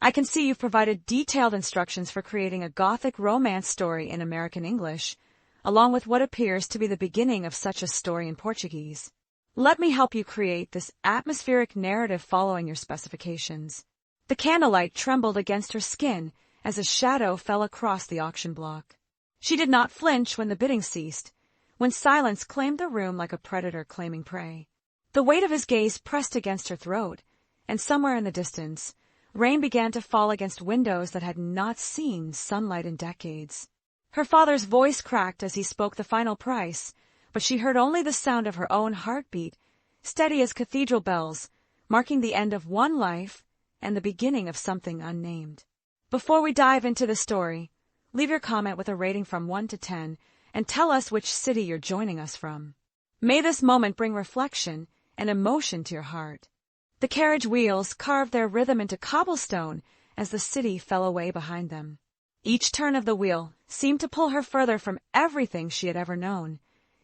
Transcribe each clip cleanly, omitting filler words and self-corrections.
I can see you've provided detailed instructions for creating a Gothic romance story in American English, along with what appears to be the beginning of such a story in Portuguese. Let me help you create this atmospheric narrative following your specifications. The candlelight trembled against her skin as a shadow fell across the auction block. She did not flinch when the bidding ceased, when silence claimed the room like a predator claiming prey. The weight of his gaze pressed against her throat, and somewhere in the distance, rain began to fall against windows that had not seen sunlight in decades. Her father's voice cracked as he spoke the final price, but she heard only the sound of her own heartbeat, steady as cathedral bells, marking the end of one life and the beginning of something unnamed. Before we dive into the story, leave your comment with a rating from 1 to 10 and tell us which city you're joining us from. May this moment bring reflection and emotion to your heart. The carriage wheels carved their rhythm into cobblestone as the city fell away behind them. Each turn of the wheel seemed to pull her further from everything she had ever known,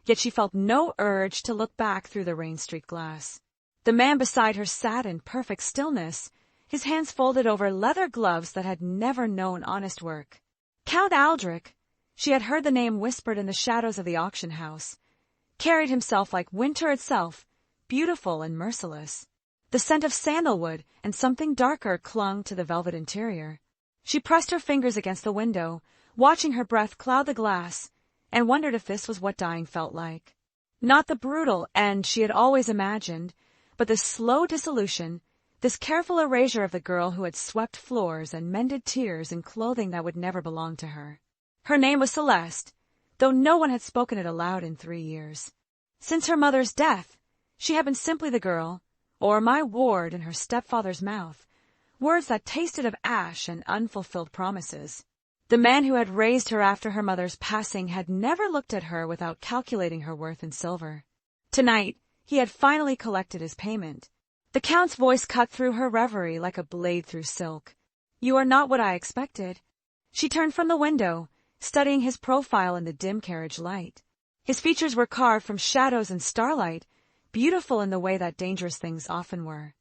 yet she felt no urge to look back through the rain-streaked glass. The man beside her sat in perfect stillness, his hands folded over leather gloves that had never known honest work. Count Aldrich, she had heard the name whispered in the shadows of the auction house, carried himself like winter itself, beautiful and merciless. The scent of sandalwood and something darker clung to the velvet interior. She pressed her fingers against the window, watching her breath cloud the glass, and wondered if this was what dying felt like. Not the brutal end she had always imagined, but the slow dissolution, this careful erasure of the girl who had swept floors and mended tears in clothing that would never belong to her. Her name was Celeste, though no one had spoken it aloud in 3 years. Since her mother's death, she had been simply the girl, or my ward in her stepfather's mouth, words that tasted of ash and unfulfilled promises. The man who had raised her after her mother's passing had never looked at her without calculating her worth in silver. Tonight, he had finally collected his payment. The Count's voice cut through her reverie like a blade through silk. "You are not what I expected." She turned from the window, studying his profile in the dim carriage light. His features were carved from shadows and starlight, beautiful in the way that dangerous things often were.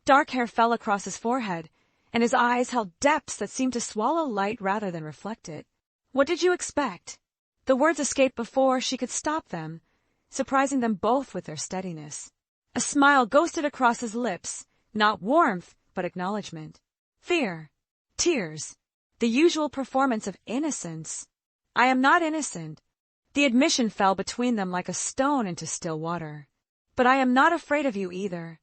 Dark hair fell across his forehead, and his eyes held depths that seemed to swallow light rather than reflect it. "What did you expect?" The words escaped before she could stop them, surprising them both with their steadiness. A smile ghosted across his lips, not warmth, but acknowledgement. Fear. Tears. The usual performance of innocence. "I am not innocent." The admission fell between them like a stone into still water. "But I am not afraid of you either."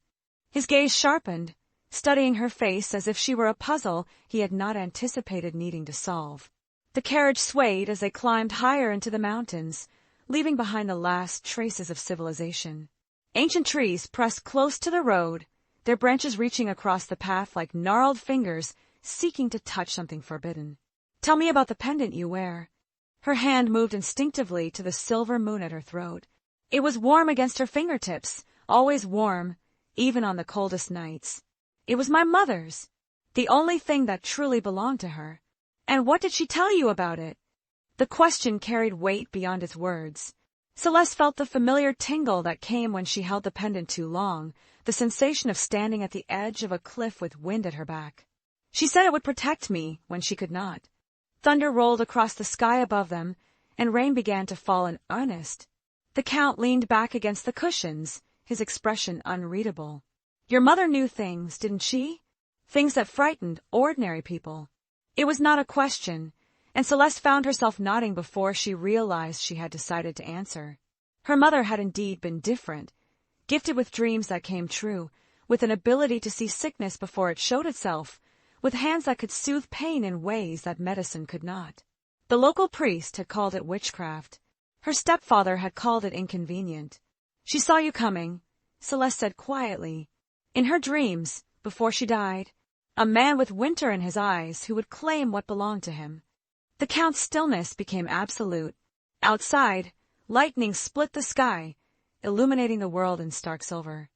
His gaze sharpened, studying her face as if she were a puzzle he had not anticipated needing to solve. The carriage swayed as they climbed higher into the mountains, leaving behind the last traces of civilization. Ancient trees pressed close to the road, their branches reaching across the path like gnarled fingers seeking to touch something forbidden. "Tell me about the pendant you wear." Her hand moved instinctively to the silver moon at her throat. It was warm against her fingertips, always warm, even on the coldest nights. It was my mother's, the only thing that truly belonged to her. "And what did she tell you about it?" The question carried weight beyond its words. Celeste felt the familiar tingle that came when she held the pendant too long, the sensation of standing at the edge of a cliff with wind at her back. "She said it would protect me when she could not." Thunder rolled across the sky above them, and rain began to fall in earnest. The Count leaned back against the cushions, his expression unreadable. "Your mother knew things, didn't she? Things that frightened ordinary people." It was not a question, and Celeste found herself nodding before she realized she had decided to answer. Her mother had indeed been different, gifted with dreams that came true, with an ability to see sickness before it showed itself, with hands that could soothe pain in ways that medicine could not. The local priest had called it witchcraft. Her stepfather had called it inconvenient. "She saw you coming," Celeste said quietly. In her dreams, before she died, a man with winter in his eyes who would claim what belonged to him. The Count's stillness became absolute. Outside, lightning split the sky, illuminating the world in stark silver.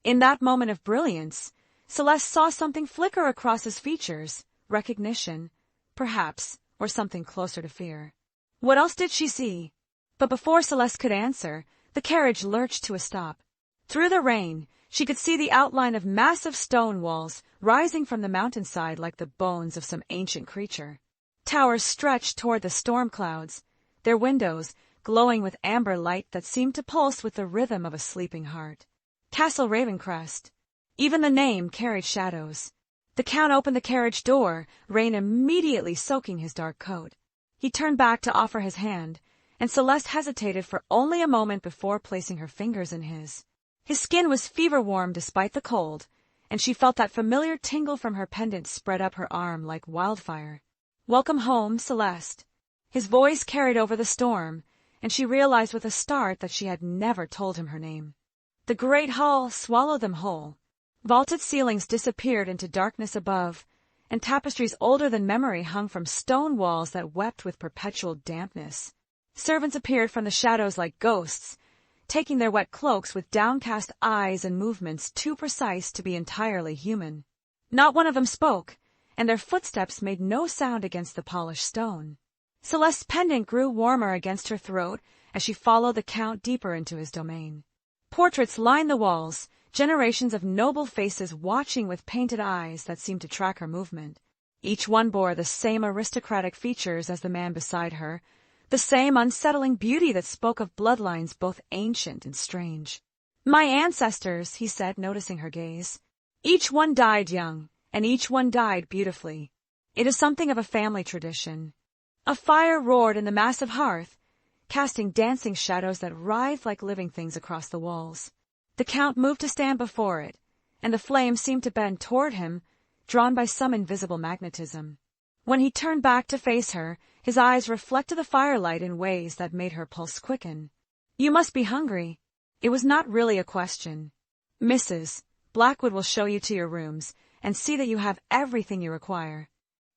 In that moment of brilliance, Celeste saw something flicker across his features, recognition, perhaps, or something closer to fear. What else did she see? But before Celeste could answer, the carriage lurched to a stop. Through the rain, She could see the outline of massive stone walls rising from the mountainside like the bones of some ancient creature. Towers stretched toward the storm clouds, their windows glowing with amber light that seemed to pulse with the rhythm of a sleeping heart. Castle Ravencrest. Even the name carried shadows. The Count opened the carriage door, rain immediately soaking his dark coat. He turned back to offer his hand, and Celeste hesitated for only a moment before placing her fingers in his. His skin was fever-warm despite the cold, and she felt that familiar tingle from her pendant spread up her arm like wildfire. "Welcome home, Celeste." His voice carried over the storm, and she realized with a start that she had never told him her name. The great hall swallowed them whole. Vaulted ceilings disappeared into darkness above, and tapestries older than memory hung from stone walls that wept with perpetual dampness. Servants appeared from the shadows like ghosts, taking their wet cloaks with downcast eyes and movements too precise to be entirely human. Not one of them spoke, and their footsteps made no sound against the polished stone. Celeste's pendant grew warmer against her throat as she followed the Count deeper into his domain. Portraits lined the walls, generations of noble faces watching with painted eyes that seemed to track her movement. Each one bore the same aristocratic features as the man beside her, the same unsettling beauty that spoke of bloodlines both ancient and strange. "My ancestors," he said, noticing her gaze. "Each one died young, and each one died beautifully. It is something of a family tradition." A fire roared in the massive hearth, casting dancing shadows that writhed like living things across the walls. The Count moved to stand before it, and the flame seemed to bend toward him, drawn by some invisible magnetism. When he turned back to face her, his eyes reflected the firelight in ways that made her pulse quicken. "You must be hungry." It was not really a question. "Mrs. Blackwood will show you to your rooms and see that you have everything you require."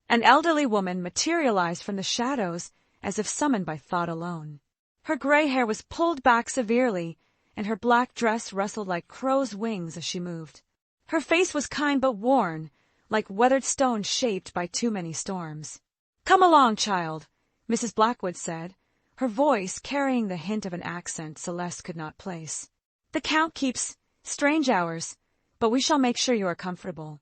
An elderly woman materialized from the shadows as if summoned by thought alone. Her gray hair was pulled back severely, and her black dress rustled like crow's wings as she moved. Her face was kind but worn, like weathered stone shaped by too many storms. "Come along, child," Mrs. Blackwood said, her voice carrying the hint of an accent Celeste could not place. "The Count keeps strange hours, but we shall make sure you are comfortable."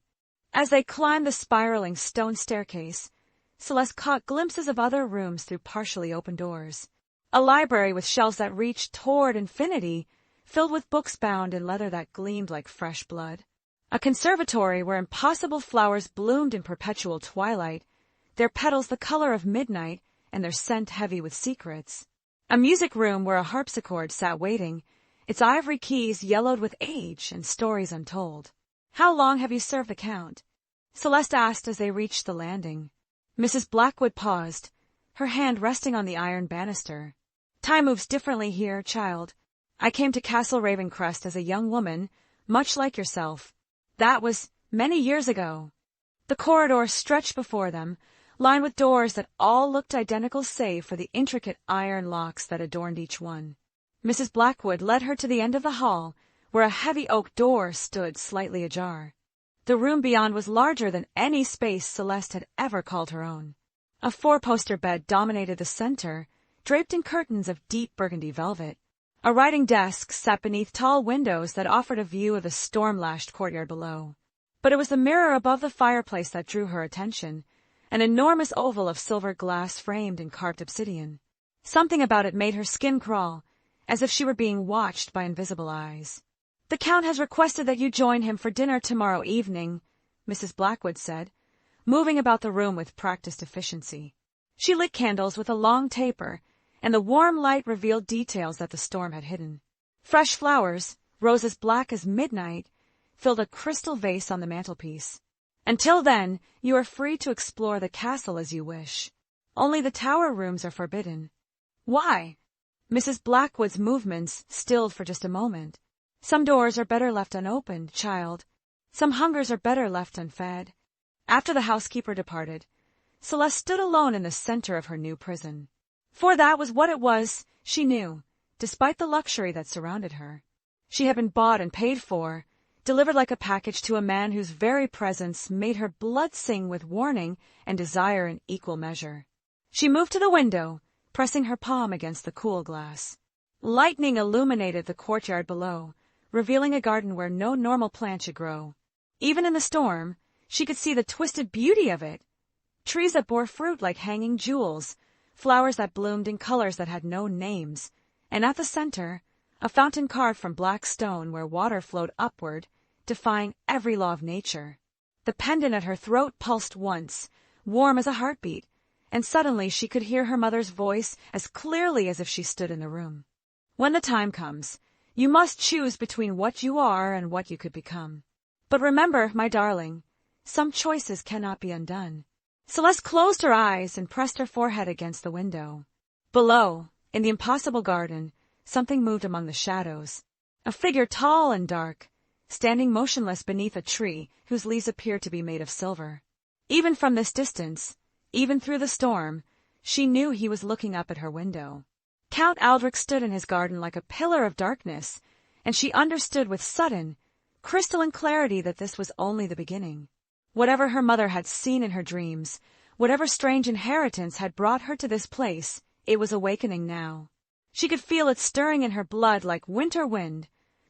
As they climbed the spiraling stone staircase, Celeste caught glimpses of other rooms through partially open doors. A library with shelves that reached toward infinity, filled with books bound in leather that gleamed like fresh blood. A conservatory where impossible flowers bloomed in perpetual twilight, their petals the color of midnight and their scent heavy with secrets. A music room where a harpsichord sat waiting, its ivory keys yellowed with age and stories untold. "How long have you served the Count?" Celeste asked as they reached the landing. Mrs. Blackwood paused, her hand resting on the iron banister. "Time moves differently here, child. I came to Castle Ravencrest as a young woman, much like yourself. That was many years ago." The corridor stretched before them, lined with doors that all looked identical save for the intricate iron locks that adorned each one. Mrs. Blackwood led her to the end of the hall, where a heavy oak door stood slightly ajar. The room beyond was larger than any space Celeste had ever called her own. A four-poster bed dominated the center, draped in curtains of deep burgundy velvet. A writing desk sat beneath tall windows that offered a view of the storm-lashed courtyard below. But it was the mirror above the fireplace that drew her attention, an enormous oval of silver glass framed in carved obsidian. Something about it made her skin crawl, as if she were being watched by invisible eyes. "The Count has requested that you join him for dinner tomorrow evening," Mrs. Blackwood said, moving about the room with practiced efficiency. She lit candles with a long taper, and the warm light revealed details that the storm had hidden. Fresh flowers, roses black as midnight, filled a crystal vase on the mantelpiece. "Until then, you are free to explore the castle as you wish. Only the tower rooms are forbidden." "Why?" Mrs. Blackwood's movements stilled for just a moment. "Some doors are better left unopened, child. Some hungers are better left unfed." After the housekeeper departed, Celeste stood alone in the center of her new prison. For that was what it was, she knew, despite the luxury that surrounded her. She had been bought and paid for, delivered like a package to a man whose very presence made her blood sing with warning and desire in equal measure. She moved to the window, pressing her palm against the cool glass. Lightning illuminated the courtyard below, revealing a garden where no normal plant should grow. Even in the storm, she could see the twisted beauty of it. Trees that bore fruit like hanging jewels, flowers that bloomed in colors that had no names, and at the center, a fountain carved from black stone where water flowed upward, defying every law of nature. The pendant at her throat pulsed once, warm as a heartbeat, and suddenly she could hear her mother's voice as clearly as if she stood in the room. When the time comes, you must choose between what you are and what you could become. But remember, my darling, some choices cannot be undone. Celeste closed her eyes and pressed her forehead against the window. Below, in the impossible garden, something moved among the shadows. A figure tall and dark, standing motionless beneath a tree whose leaves appeared to be made of silver. Even from this distance, even through the storm, she knew he was looking up at her window. Count Aldrich stood in his garden like a pillar of darkness, and she understood with sudden, crystalline clarity that this was only the beginning. Whatever her mother had seen in her dreams, whatever strange inheritance had brought her to this place, it was awakening now. She could feel it stirring in her blood like winter wind,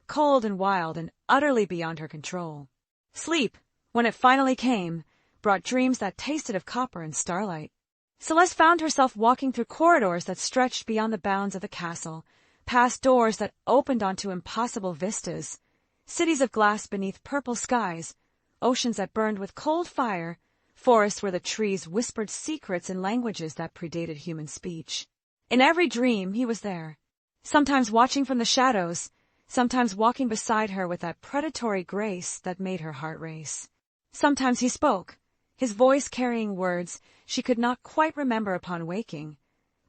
cold and wild and utterly beyond her control. Sleep, when it finally came, brought dreams that tasted of copper and starlight. Celeste found herself walking through corridors that stretched beyond the bounds of the castle, past doors that opened onto impossible vistas, cities of glass beneath purple skies, oceans that burned with cold fire, forests where the trees whispered secrets in languages that predated human speech. In every dream he was there, sometimes watching from the shadows, sometimes walking beside her with that predatory grace that made her heart race. Sometimes he spoke, his voice carrying words she could not quite remember upon waking,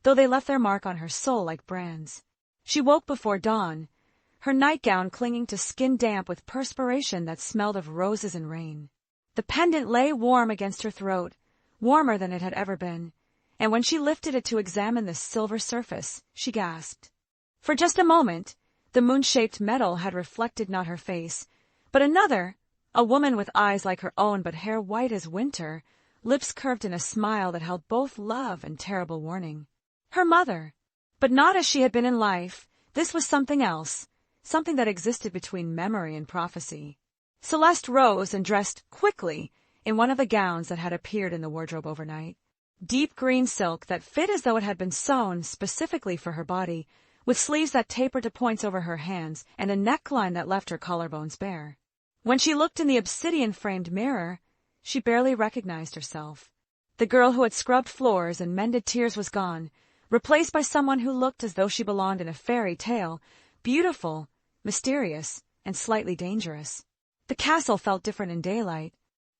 though they left their mark on her soul like brands. She woke before dawn, her nightgown clinging to skin damp with perspiration that smelled of roses and rain. The pendant lay warm against her throat, warmer than it had ever been, and when she lifted it to examine the silver surface, she gasped. For just a moment, the moon-shaped metal had reflected not her face, but another, a woman with eyes like her own but hair white as winter, lips curved in a smile that held both love and terrible warning. Her mother! But not as she had been in life. This was something else, something that existed between memory and prophecy. Celeste rose and dressed quickly in one of the gowns that had appeared in the wardrobe overnight. Deep green silk that fit as though it had been sewn specifically for her body, with sleeves that tapered to points over her hands and a neckline that left her collarbones bare. When she looked in the obsidian-framed mirror, she barely recognized herself. The girl who had scrubbed floors and mended tears was gone, replaced by someone who looked as though she belonged in a fairy tale, beautiful, mysterious, and slightly dangerous. The castle felt different in daylight.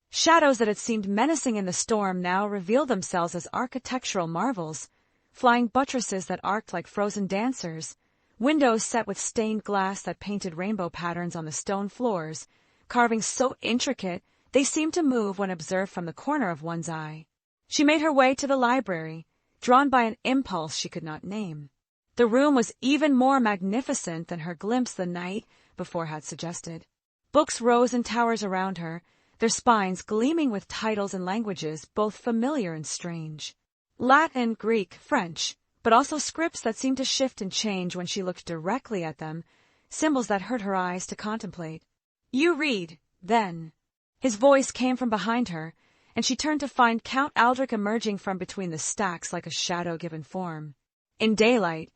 Shadows that had seemed menacing in the storm now revealed themselves as architectural marvels, flying buttresses that arced like frozen dancers, windows set with stained glass that painted rainbow patterns on the stone floors, carvings so intricate they seemed to move when observed from the corner of one's eye. She made her way to the library, drawn by an impulse she could not name. The room was even more magnificent than her glimpse the night before had suggested. Books rose in towers around her, their spines gleaming with titles and languages both familiar and strange. Latin, Greek, French, but also scripts that seemed to shift and change when she looked directly at them, symbols that hurt her eyes to contemplate. "You read, then." His voice came from behind her, and she turned to find Count Aldrich emerging from between the stacks like a shadow given form. In daylight,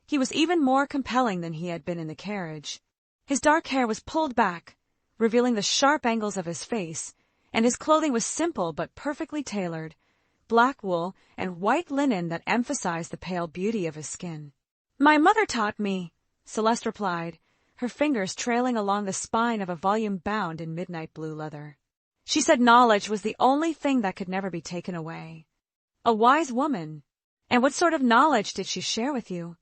he was even more compelling than he had been in the carriage. His dark hair was pulled back, revealing the sharp angles of his face, and his clothing was simple but perfectly tailored, black wool and white linen that emphasized the pale beauty of his skin. "My mother taught me," Celeste replied, her fingers trailing along the spine of a volume bound in midnight blue leather. She said knowledge was the only thing that could never be taken away. A wise woman. And what sort of knowledge did she share with you?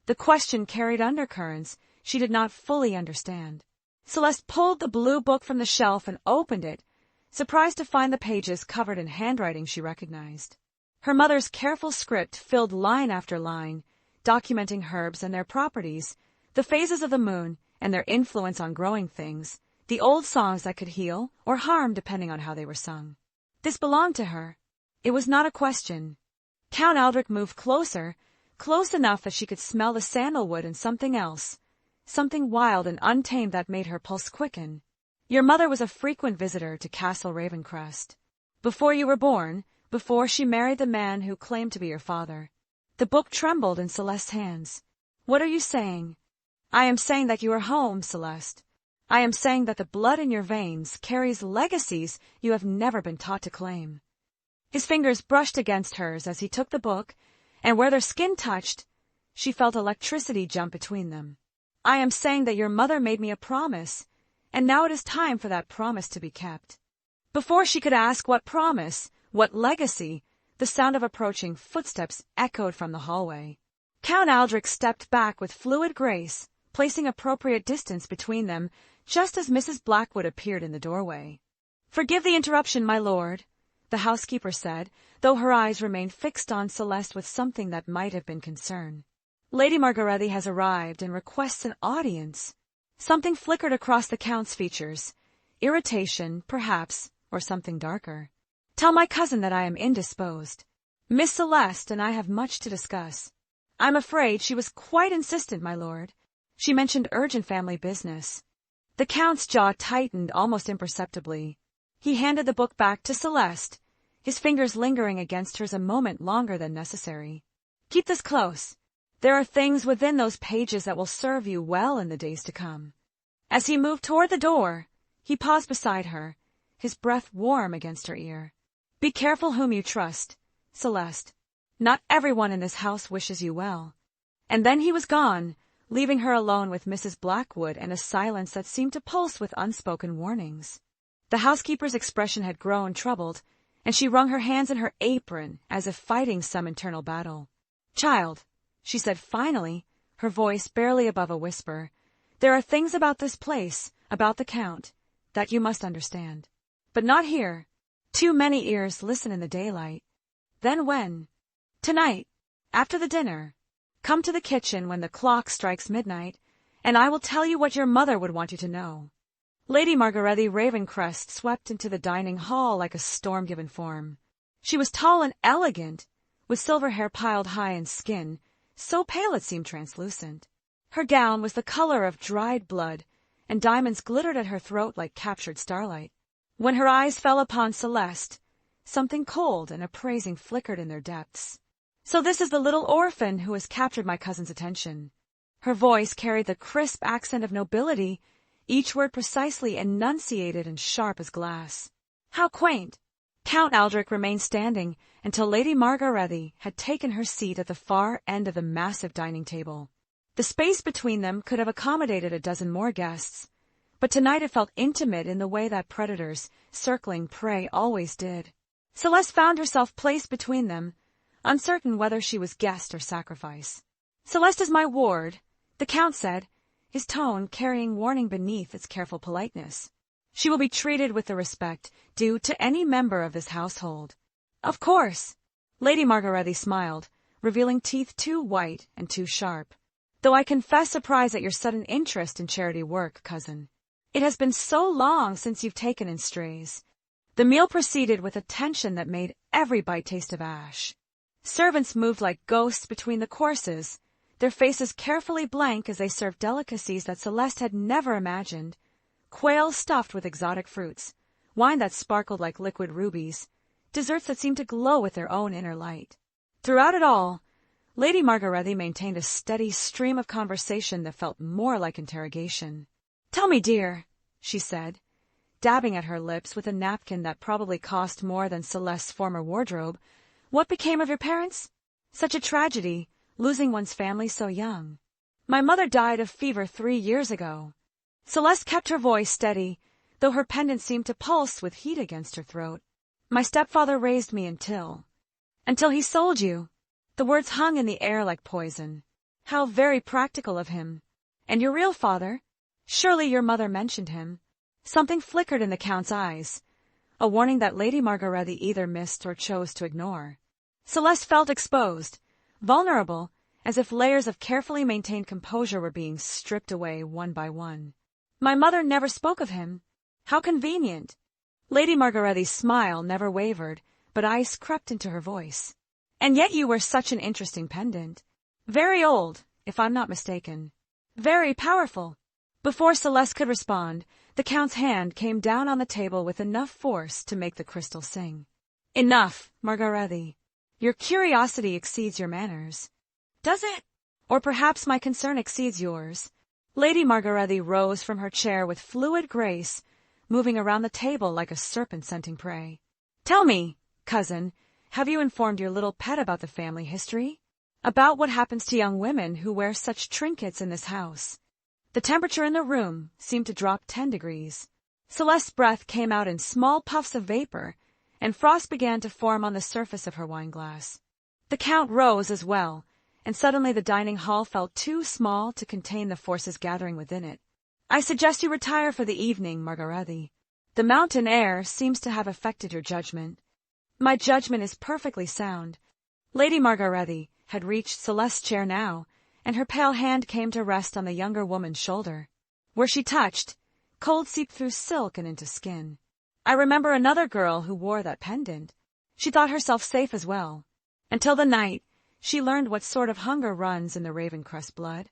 The question carried undercurrents she did not fully understand. Celeste pulled the blue book from the shelf and opened it, surprised to find the pages covered in handwriting she recognized. Her mother's careful script filled line after line, documenting herbs and their properties, the phases of the moon and their influence on growing things, the old songs that could heal or harm depending on how they were sung. This belonged to her. It was not a question. Count Aldrich moved closer, close enough that she could smell the sandalwood and something else, something wild and untamed that made her pulse quicken. Your mother was a frequent visitor to Castle Ravencrest. Before you were born, before she married the man who claimed to be your father. The book trembled in Celeste's hands. What are you saying? I am saying that you are home, Celeste. I am saying that the blood in your veins carries legacies you have never been taught to claim. His fingers brushed against hers as he took the book, and where their skin touched, she felt electricity jump between them. I am saying that your mother made me a promise, and now it is time for that promise to be kept. Before she could ask what promise, what legacy, the sound of approaching footsteps echoed from the hallway. Count Aldrich stepped back with fluid grace, placing appropriate distance between them, just as Mrs. Blackwood appeared in the doorway. Forgive the interruption, my lord, the housekeeper said, though her eyes remained fixed on Celeste with something that might have been concern. Lady Margarethy has arrived and requests an audience. Something flickered across the Count's features. Irritation, perhaps, or something darker. Tell my cousin that I am indisposed. Miss Celeste and I have much to discuss. I'm afraid she was quite insistent, my lord. She mentioned urgent family business. The Count's jaw tightened almost imperceptibly. He handed the book back to Celeste, his fingers lingering against hers a moment longer than necessary. Keep this close. There are things within those pages that will serve you well in the days to come. As he moved toward the door, he paused beside her, his breath warm against her ear. Be careful whom you trust, Celeste. Not everyone in this house wishes you well. And then he was gone, leaving her alone with Mrs. Blackwood and a silence that seemed to pulse with unspoken warnings. The housekeeper's expression had grown troubled, and she wrung her hands in her apron as if fighting some internal battle. Child, she said finally, her voice barely above a whisper, there are things about this place, about the Count, that you must understand. But not here. Too many ears listen in the daylight. Then when? Tonight, after the dinner. Come to the kitchen when the clock strikes midnight, and I will tell you what your mother would want you to know. Lady Margarethy Ravencrest swept into the dining hall like a storm-given form. She was tall and elegant, with silver hair piled high in skin, so pale it seemed translucent. Her gown was the color of dried blood, and diamonds glittered at her throat like captured starlight. When her eyes fell upon Celeste, something cold and appraising flickered in their depths. So this is the little orphan who has captured my cousin's attention. Her voice carried the crisp accent of nobility, each word precisely enunciated and sharp as glass. How quaint! Count Aldrich remained standing until Lady Margarethy had taken her seat at the far end of the massive dining table. The space between them could have accommodated a dozen more guests, but tonight it felt intimate in the way that predators, circling prey, always did. Celeste found herself placed between them, uncertain whether she was guest or sacrifice. Celeste is my ward, the Count said, his tone carrying warning beneath its careful politeness. She will be treated with the respect due to any member of this household. Of course. Lady Margarethy smiled, revealing teeth too white and too sharp. Though I confess surprise at your sudden interest in charity work, cousin. It has been so long since you've taken in strays. The meal proceeded with a tension that made every bite taste of ash. Servants moved like ghosts between the courses, their faces carefully blank as they served delicacies that Celeste had never imagined. Quail stuffed with exotic fruits, wine that sparkled like liquid rubies, desserts that seemed to glow with their own inner light. Throughout it all, Lady Margarethy maintained a steady stream of conversation that felt more like interrogation. Tell me, dear, she said, dabbing at her lips with a napkin that probably cost more than Celeste's former wardrobe, what became of your parents? Such a tragedy, losing one's family so young. My mother died of fever 3 years ago. Celeste kept her voice steady, though her pendant seemed to pulse with heat against her throat. My stepfather raised me until he sold you. The words hung in the air like poison. How very practical of him. And your real father? Surely your mother mentioned him. Something flickered in the Count's eyes, a warning that Lady Margarethy either missed or chose to ignore. Celeste felt exposed, vulnerable, as if layers of carefully maintained composure were being stripped away one by one. My mother never spoke of him. How convenient. Lady Margarethy's smile never wavered, but ice crept into her voice. And yet you wear such an interesting pendant. Very old, if I'm not mistaken. Very powerful. Before Celeste could respond, the Count's hand came down on the table with enough force to make the crystal sing. Enough, Margarethe. Your curiosity exceeds your manners. Does it? Or perhaps my concern exceeds yours. Lady Margarethe rose from her chair with fluid grace, moving around the table like a serpent scenting prey. Tell me, cousin, have you informed your little pet about the family history? About what happens to young women who wear such trinkets in this house? The temperature in the room seemed to drop 10 degrees. Celeste's breath came out in small puffs of vapor, and frost began to form on the surface of her wineglass. The Count rose as well, and suddenly the dining hall felt too small to contain the forces gathering within it. I suggest you retire for the evening, Margarethe. The mountain air seems to have affected your judgment. My judgment is perfectly sound. Lady Margarethe had reached Celeste's chair now, and her pale hand came to rest on the younger woman's shoulder. Where she touched, cold seeped through silk and into skin. I remember another girl who wore that pendant. She thought herself safe as well. Until the night, she learned what sort of hunger runs in the Ravencrest blood.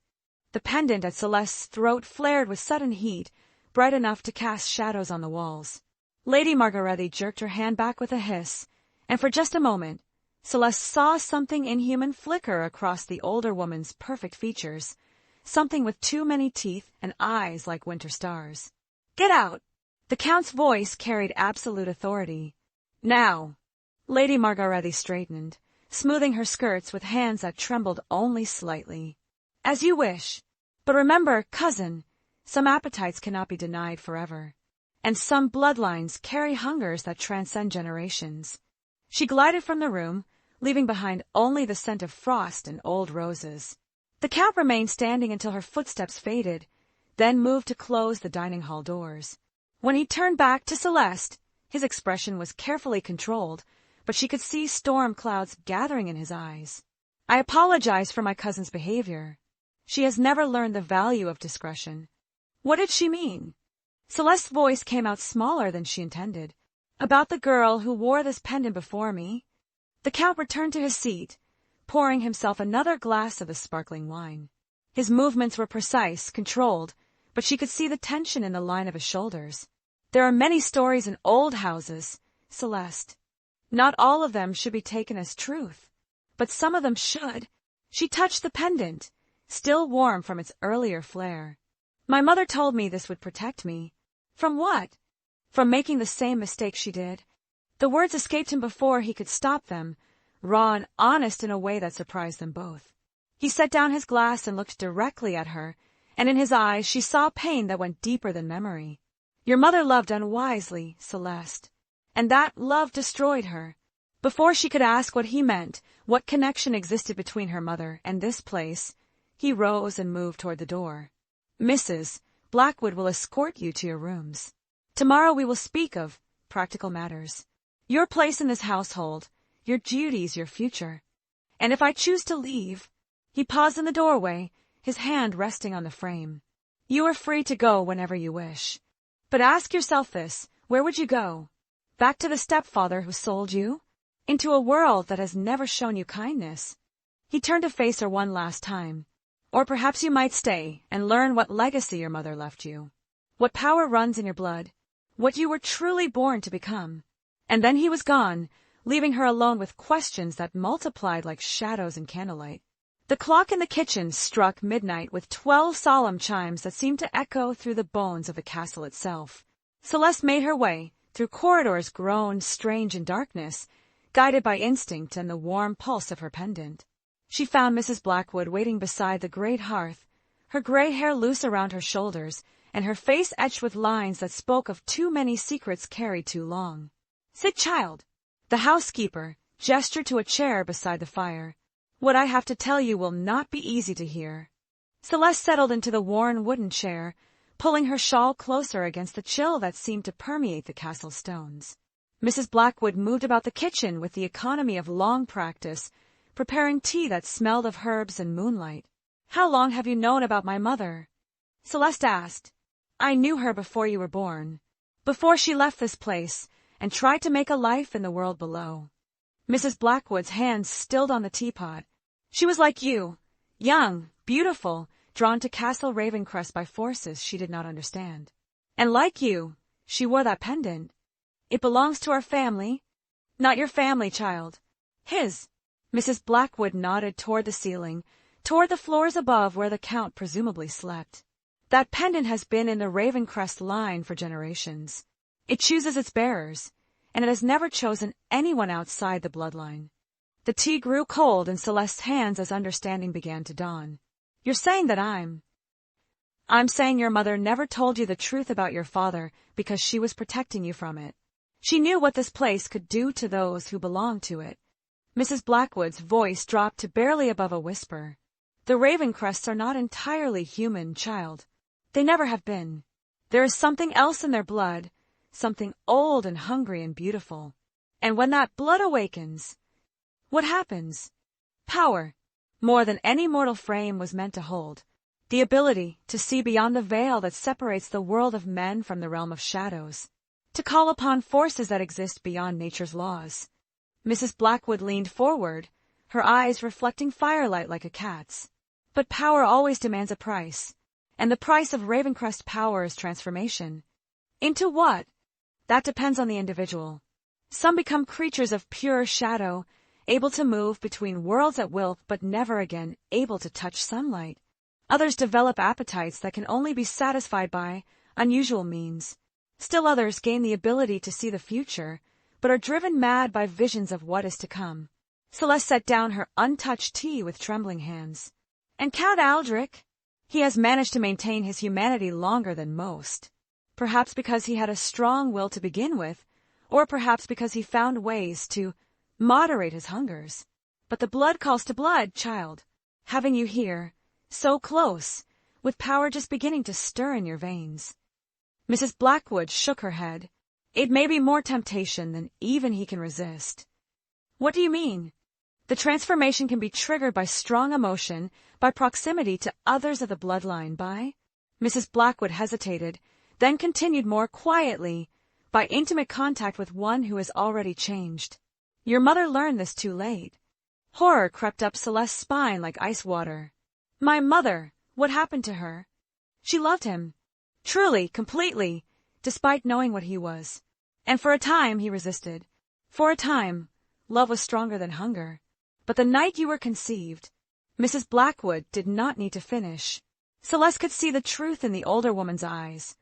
The pendant at Celeste's throat flared with sudden heat, bright enough to cast shadows on the walls. Lady Margarethe jerked her hand back with a hiss, and for just a moment, Celeste saw something inhuman flicker across the older woman's perfect features, something with too many teeth and eyes like winter stars. Get out! The Count's voice carried absolute authority. Now! Lady Margarethe straightened, smoothing her skirts with hands that trembled only slightly. As you wish. But remember, cousin, some appetites cannot be denied forever, and some bloodlines carry hungers that transcend generations. She glided from the room, leaving behind only the scent of frost and old roses. The Count remained standing until her footsteps faded, then moved to close the dining hall doors. When he turned back to Celeste, his expression was carefully controlled, but she could see storm clouds gathering in his eyes. I apologize for my cousin's behavior. She has never learned the value of discretion. What did she mean? Celeste's voice came out smaller than she intended. About the girl who wore this pendant before me. The Count returned to his seat, pouring himself another glass of the sparkling wine. His movements were precise, controlled, but she could see the tension in the line of his shoulders. There are many stories in old houses, Celeste. Not all of them should be taken as truth, but some of them should. She touched the pendant, still warm from its earlier flare. My mother told me this would protect me. From what? From making the same mistake she did. The words escaped him before he could stop them, raw and honest in a way that surprised them both. He set down his glass and looked directly at her, and in his eyes she saw pain that went deeper than memory. Your mother loved unwisely, Celeste, and that love destroyed her. Before she could ask what he meant, what connection existed between her mother and this place, he rose and moved toward the door. Mrs. Blackwood will escort you to your rooms. Tomorrow we will speak of practical matters. Your place in this household, your duties, your future. And if I choose to leave, he paused in the doorway, his hand resting on the frame. You are free to go whenever you wish. But ask yourself this, where would you go? Back to the stepfather who sold you? Into a world that has never shown you kindness? He turned to face her one last time. Or perhaps you might stay and learn what legacy your mother left you. What power runs in your blood. What you were truly born to become. And then he was gone, leaving her alone with questions that multiplied like shadows in candlelight. The clock in the kitchen struck midnight with 12 solemn chimes that seemed to echo through the bones of the castle itself. Celeste made her way through corridors grown strange in darkness, guided by instinct and the warm pulse of her pendant. She found Mrs. Blackwood waiting beside the great hearth, her gray hair loose around her shoulders, and her face etched with lines that spoke of too many secrets carried too long. Sit, child. The housekeeper gestured to a chair beside the fire. What I have to tell you will not be easy to hear. Celeste settled into the worn wooden chair, pulling her shawl closer against the chill that seemed to permeate the castle stones. Mrs. Blackwood moved about the kitchen with the economy of long practice, preparing tea that smelled of herbs and moonlight. How long have you known about my mother? Celeste asked. I knew her before you were born, before she left this place and tried to make a life in the world below. Mrs. Blackwood's hands stilled on the teapot. She was like you, young, beautiful, drawn to Castle Ravencrest by forces she did not understand. And like you, she wore that pendant. It belongs to our family. Not your family, child. His. Mrs. Blackwood nodded toward the ceiling, toward the floors above where the Count presumably slept. That pendant has been in the Ravencrest line for generations. It chooses its bearers, and it has never chosen anyone outside the bloodline. The tea grew cold in Celeste's hands as understanding began to dawn. You're saying that I'm saying your mother never told you the truth about your father because she was protecting you from it. She knew what this place could do to those who belonged to it. Mrs. Blackwood's voice dropped to barely above a whisper. The Ravencrests are not entirely human, child. They never have been. There is something else in their blood, something old and hungry and beautiful. And when that blood awakens, what happens? Power, more than any mortal frame was meant to hold. The ability to see beyond the veil that separates the world of men from the realm of shadows. To call upon forces that exist beyond nature's laws. Mrs. Blackwood leaned forward, her eyes reflecting firelight like a cat's. But power always demands a price. And the price of Ravencrest power is transformation. Into what? That depends on the individual. Some become creatures of pure shadow, able to move between worlds at will but never again able to touch sunlight. Others develop appetites that can only be satisfied by unusual means. Still others gain the ability to see the future, but are driven mad by visions of what is to come. Celeste set down her untouched tea with trembling hands. And Count Aldrich? He has managed to maintain his humanity longer than most. Perhaps because he had a strong will to begin with, or perhaps because he found ways to moderate his hungers. But the blood calls to blood, child. Having you here, so close, with power just beginning to stir in your veins. Mrs. Blackwood shook her head. It may be more temptation than even he can resist. What do you mean? The transformation can be triggered by strong emotion, by proximity to others of the bloodline, by... Mrs. Blackwood hesitated, then continued more quietly, by intimate contact with one who has already changed. Your mother learned this too late. Horror crept up Celeste's spine like ice water. My mother, what happened to her? She loved him. Truly, completely, despite knowing what he was. And for a time he resisted. For a time, love was stronger than hunger. But the night you were conceived, Mrs. Blackwood did not need to finish. Celeste could see the truth in the older woman's eyes,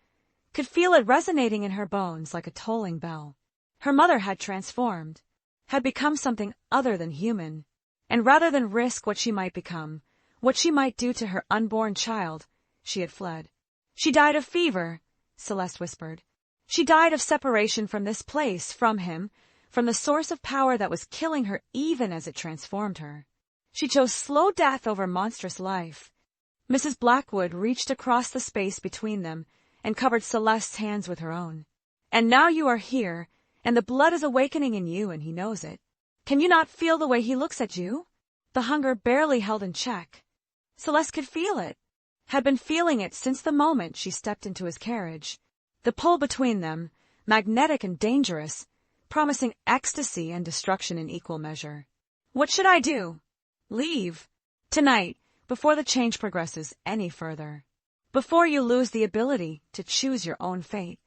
could feel it resonating in her bones like a tolling bell. Her mother had transformed, had become something other than human, and rather than risk what she might become, what she might do to her unborn child, she had fled. She died of fever, Celeste whispered. She died of separation from this place, from him, from the source of power that was killing her even as it transformed her. She chose slow death over monstrous life. Mrs. Blackwood reached across the space between them and covered Celeste's hands with her own. And now you are here, and the blood is awakening in you, and he knows it. Can you not feel the way he looks at you? The hunger barely held in check. Celeste could feel it, had been feeling it since the moment she stepped into his carriage. The pull between them, magnetic and dangerous, promising ecstasy and destruction in equal measure. What should I do? Leave. Tonight, before the change progresses any further. Before you lose the ability to choose your own fate.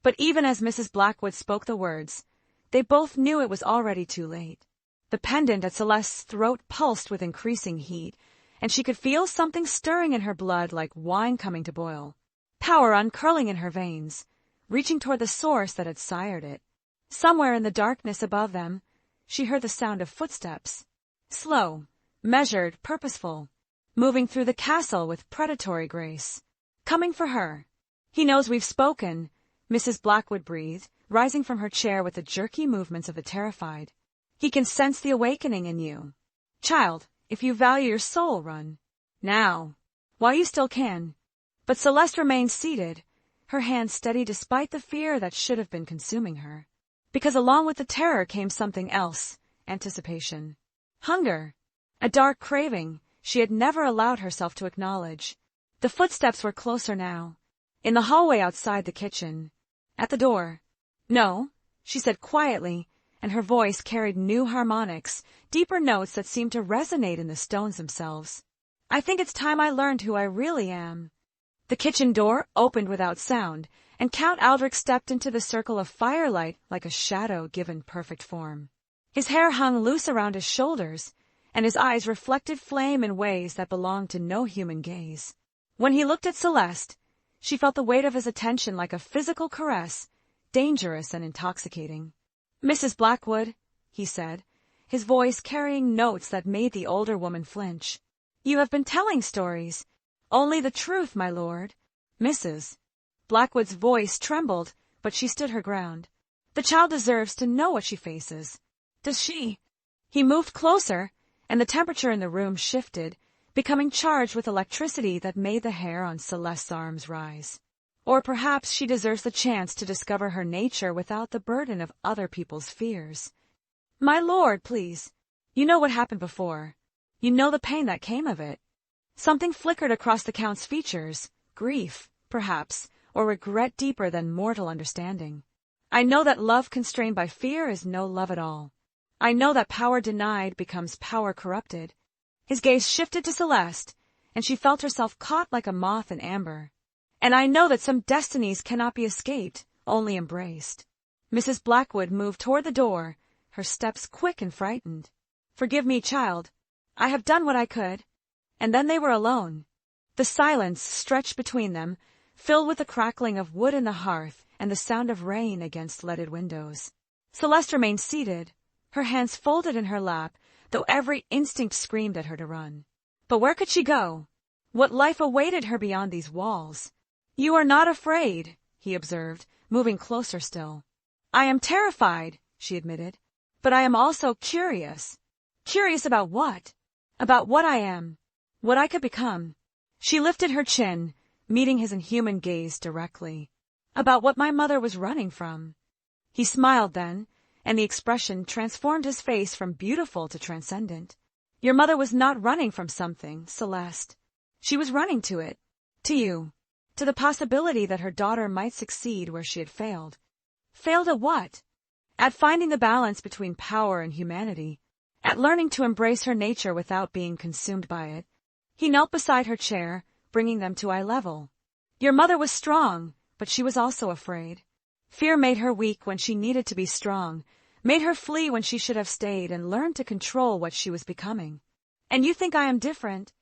But even as Mrs. Blackwood spoke the words, they both knew it was already too late. The pendant at Celeste's throat pulsed with increasing heat, and she could feel something stirring in her blood like wine coming to boil. Power uncurling in her veins, reaching toward the source that had sired it. Somewhere in the darkness above them, she heard the sound of footsteps. Slow, measured, purposeful, moving through the castle with predatory grace. Coming for her. He knows we've spoken, Mrs. Blackwood breathed, rising from her chair with the jerky movements of the terrified. He can sense the awakening in you. Child, if you value your soul, run. Now. While you still can. But Celeste remained seated, her hands steady despite the fear that should have been consuming her. Because along with the terror came something else, anticipation. Hunger. A dark craving she had never allowed herself to acknowledge. The footsteps were closer now. In the hallway outside the kitchen. At the door. No, she said quietly, and her voice carried new harmonics, deeper notes that seemed to resonate in the stones themselves. I think it's time I learned who I really am. The kitchen door opened without sound, and Count Aldrich stepped into the circle of firelight like a shadow given perfect form. His hair hung loose around his shoulders, and his eyes reflected flame in ways that belonged to no human gaze. When he looked at Celeste, she felt the weight of his attention like a physical caress, dangerous and intoxicating. "Mrs. Blackwood," he said, his voice carrying notes that made the older woman flinch. "You have been telling stories. Only the truth, my lord." "Mrs." Blackwood's voice trembled, but she stood her ground. "The child deserves to know what she faces." "Does she?" He moved closer, and the temperature in the room shifted, becoming charged with electricity that made the hair on Celeste's arms rise. "Or perhaps she deserves the chance to discover her nature without the burden of other people's fears." "My lord, please. You know what happened before. You know the pain that came of it." Something flickered across the Count's features, grief, perhaps, or regret deeper than mortal understanding. "I know that love constrained by fear is no love at all. I know that power denied becomes power corrupted." His gaze shifted to Celeste, and she felt herself caught like a moth in amber. "And I know that some destinies cannot be escaped, only embraced." Mrs. Blackwood moved toward the door, her steps quick and frightened. "Forgive me, child. I have done what I could." And then they were alone. The silence stretched between them, filled with the crackling of wood in the hearth and the sound of rain against leaded windows. Celeste remained seated, her hands folded in her lap, though every instinct screamed at her to run. But where could she go? What life awaited her beyond these walls? "You are not afraid," he observed, moving closer still. "I am terrified," she admitted, "but I am also curious." "Curious about what?" "About what I am. What I could become." She lifted her chin, meeting his inhuman gaze directly. "About what my mother was running from." He smiled then, and the expression transformed his face from beautiful to transcendent. "Your mother was not running from something, Celeste. She was running to it. To you. To the possibility that her daughter might succeed where she had failed." "Failed at what?" "At finding the balance between power and humanity. At learning to embrace her nature without being consumed by it." He knelt beside her chair, bringing them to eye level. "Your mother was strong, but she was also afraid. Fear made her weak when she needed to be strong, made her flee when she should have stayed and learned to control what she was becoming. And you think I am different?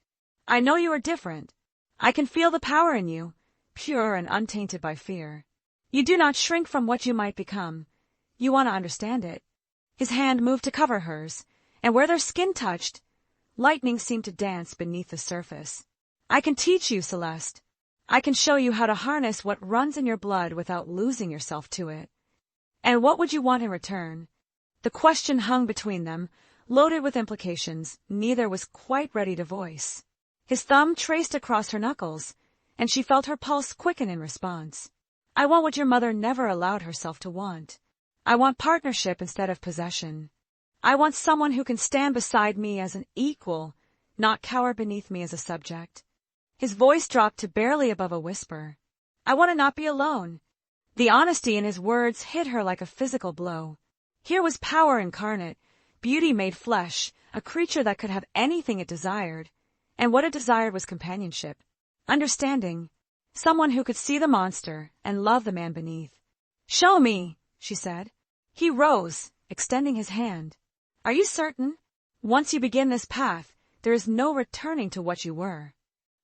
I know you are different. I can feel the power in you, pure and untainted by fear. You do not shrink from what you might become. You want to understand it." His hand moved to cover hers, and where their skin touched, lightning seemed to dance beneath the surface. "I can teach you, Celeste. I can show you how to harness what runs in your blood without losing yourself to it." "And what would you want in return?" The question hung between them, loaded with implications neither was quite ready to voice. His thumb traced across her knuckles, and she felt her pulse quicken in response. "I want what your mother never allowed herself to want. I want partnership instead of possession. I want someone who can stand beside me as an equal, not cower beneath me as a subject." His voice dropped to barely above a whisper. "I want to not be alone." The honesty in his words hit her like a physical blow. Here was power incarnate, beauty made flesh, a creature that could have anything it desired. And what it desired was companionship, understanding, someone who could see the monster and love the man beneath. "Show me," she said. He rose, extending his hand. "Are you certain? Once you begin this path, there is no returning to what you were."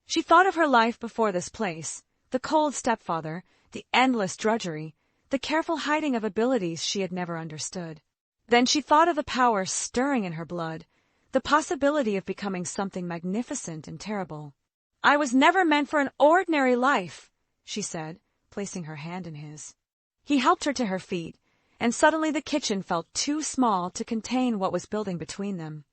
She thought of her life before this place, the cold stepfather, the endless drudgery, the careful hiding of abilities she had never understood. Then she thought of the power stirring in her blood, the possibility of becoming something magnificent and terrible. "I was never meant for an ordinary life," she said, placing her hand in his. He helped her to her feet, and suddenly the kitchen felt too small to contain what was building between them.